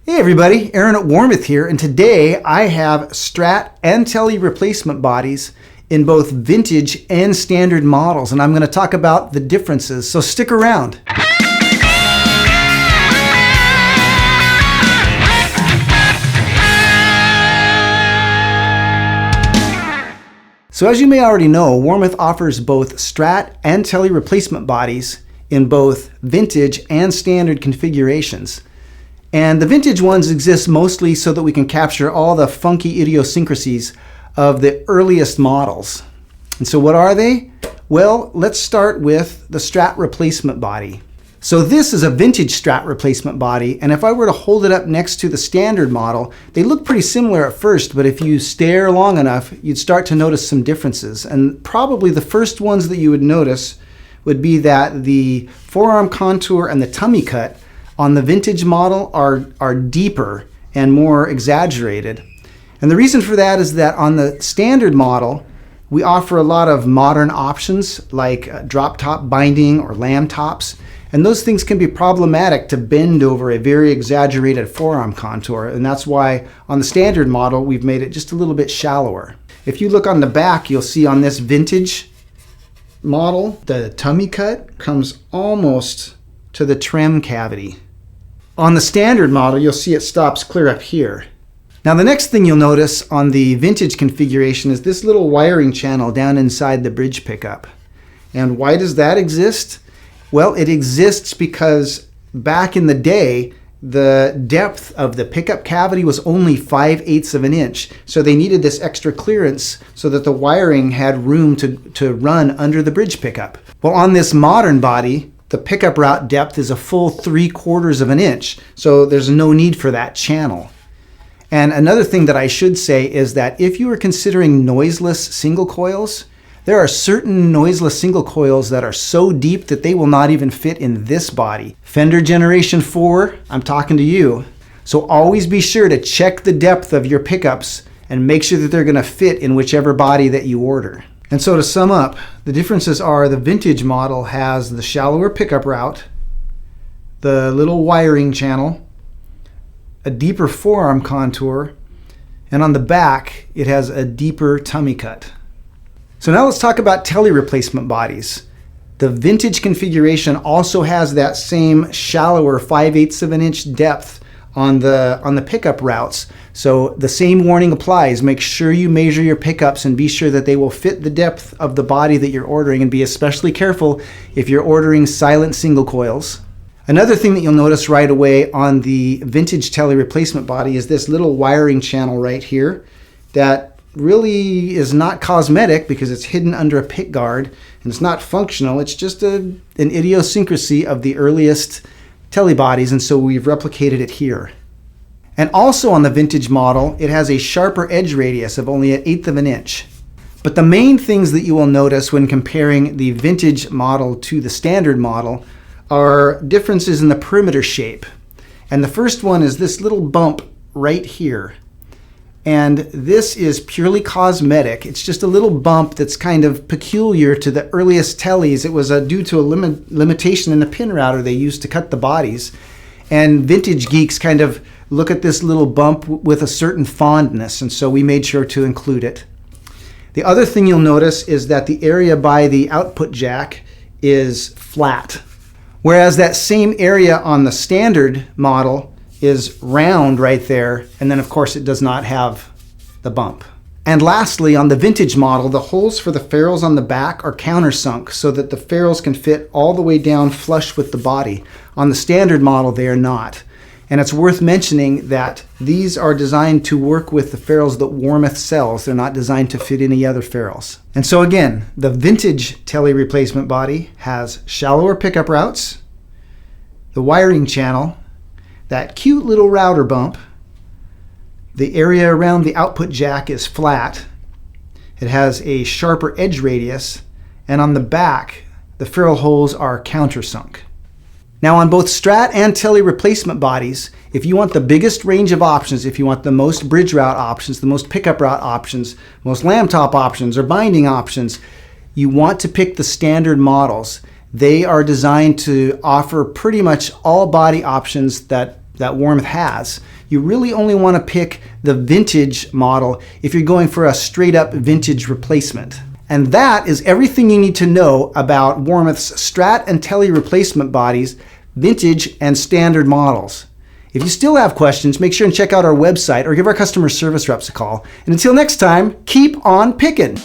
Hey everybody, Aaron at Warmoth here, and today I have Strat and Tele replacement bodies in both vintage and standard models, and I'm going to talk about the differences, so stick around. So as you may already know, Warmoth offers both Strat and Tele replacement bodies in both vintage and standard configurations. And the vintage ones exist mostly so that we can capture all the funky idiosyncrasies of the earliest models. And so what are they? Well, let's start with the Strat replacement body. So this is a vintage Strat replacement body, and if I were to hold it up next to the standard model, they look pretty similar at first, but if you stare long enough, you'd start to notice some differences. And probably the first ones that you would notice would be that the forearm contour and the tummy cut on the vintage model are deeper and more exaggerated. And the reason for that is that on the standard model, we offer a lot of modern options like drop top binding or lamb tops. And those things can be problematic to bend over a very exaggerated forearm contour. And that's why on the standard model, we've made it just a little bit shallower. If you look on the back, you'll see on this vintage model, the tummy cut comes almost to the trim cavity. On the standard model, you'll see it stops clear up here. Now the next thing you'll notice on the vintage configuration is this little wiring channel down inside the bridge pickup. And why does that exist? Well, it exists because back in the day, the depth of the pickup cavity was only 5/8 of an inch. So they needed this extra clearance so that the wiring had room to run under the bridge pickup. Well, on this modern body, the pickup route depth is a full 3/4 of an inch, so there's no need for that channel. And another thing that I should say is that if you are considering noiseless single coils, there are certain noiseless single coils that are so deep that they will not even fit in this body. Fender Generation 4, I'm talking to you. So always be sure to check the depth of your pickups and make sure that they're going to fit in whichever body that you order. And so to sum up, the differences are the vintage model has the shallower pickup route, the little wiring channel, a deeper forearm contour, and on the back, it has a deeper tummy cut. So now let's talk about Tele replacement bodies. The vintage configuration also has that same shallower 5/8 of an inch depth on the pickup routes. So the same warning applies. Make sure you measure your pickups and be sure that they will fit the depth of the body that you're ordering, and be especially careful if you're ordering silent single coils. Another thing that you'll notice right away on the vintage Tele replacement body is this little wiring channel right here that really is not cosmetic because it's hidden under a pick guard and it's not functional. It's just an idiosyncrasy of the earliest Tele bodies, and so we've replicated it here. And also on the vintage model, it has a sharper edge radius of only 1/8 of an inch. But the main things that you will notice when comparing the vintage model to the standard model are differences in the perimeter shape. And the first one is this little bump right here. And this is purely cosmetic. It's just a little bump that's kind of peculiar to the earliest Teles. It was due to a limitation in the pin router they used to cut the bodies. And vintage geeks kind of look at this little bump with a certain fondness, and so we made sure to include it. The other thing you'll notice is that the area by the output jack is flat, whereas that same area on the standard model is round right there, and then of course it does not have the bump. And lastly, on the vintage model, the holes for the ferrules on the back are countersunk so that the ferrules can fit all the way down flush with the body. On the standard model, they are not. And it's worth mentioning that these are designed to work with the ferrules that Warmoth sells. They're not designed to fit any other ferrules. And so again, the vintage Tele replacement body has shallower pickup routes, the wiring channel, that cute little router bump. The area around the output jack is flat. It has a sharper edge radius, and on the back, the ferrule holes are countersunk. Now on both Strat and Tele replacement bodies, if you want the biggest range of options, if you want the most bridge route options, the most pickup route options, most lamb top options or binding options, you want to pick the standard models. They are designed to offer pretty much all body options that that Warmoth has. You really only want to pick the vintage model if you're going for a straight up vintage replacement. And that is everything you need to know about Warmoth's Strat and Tele replacement bodies, vintage and standard models. If you still have questions, make sure and check out our website or give our customer service reps a call. And until next time, keep on picking.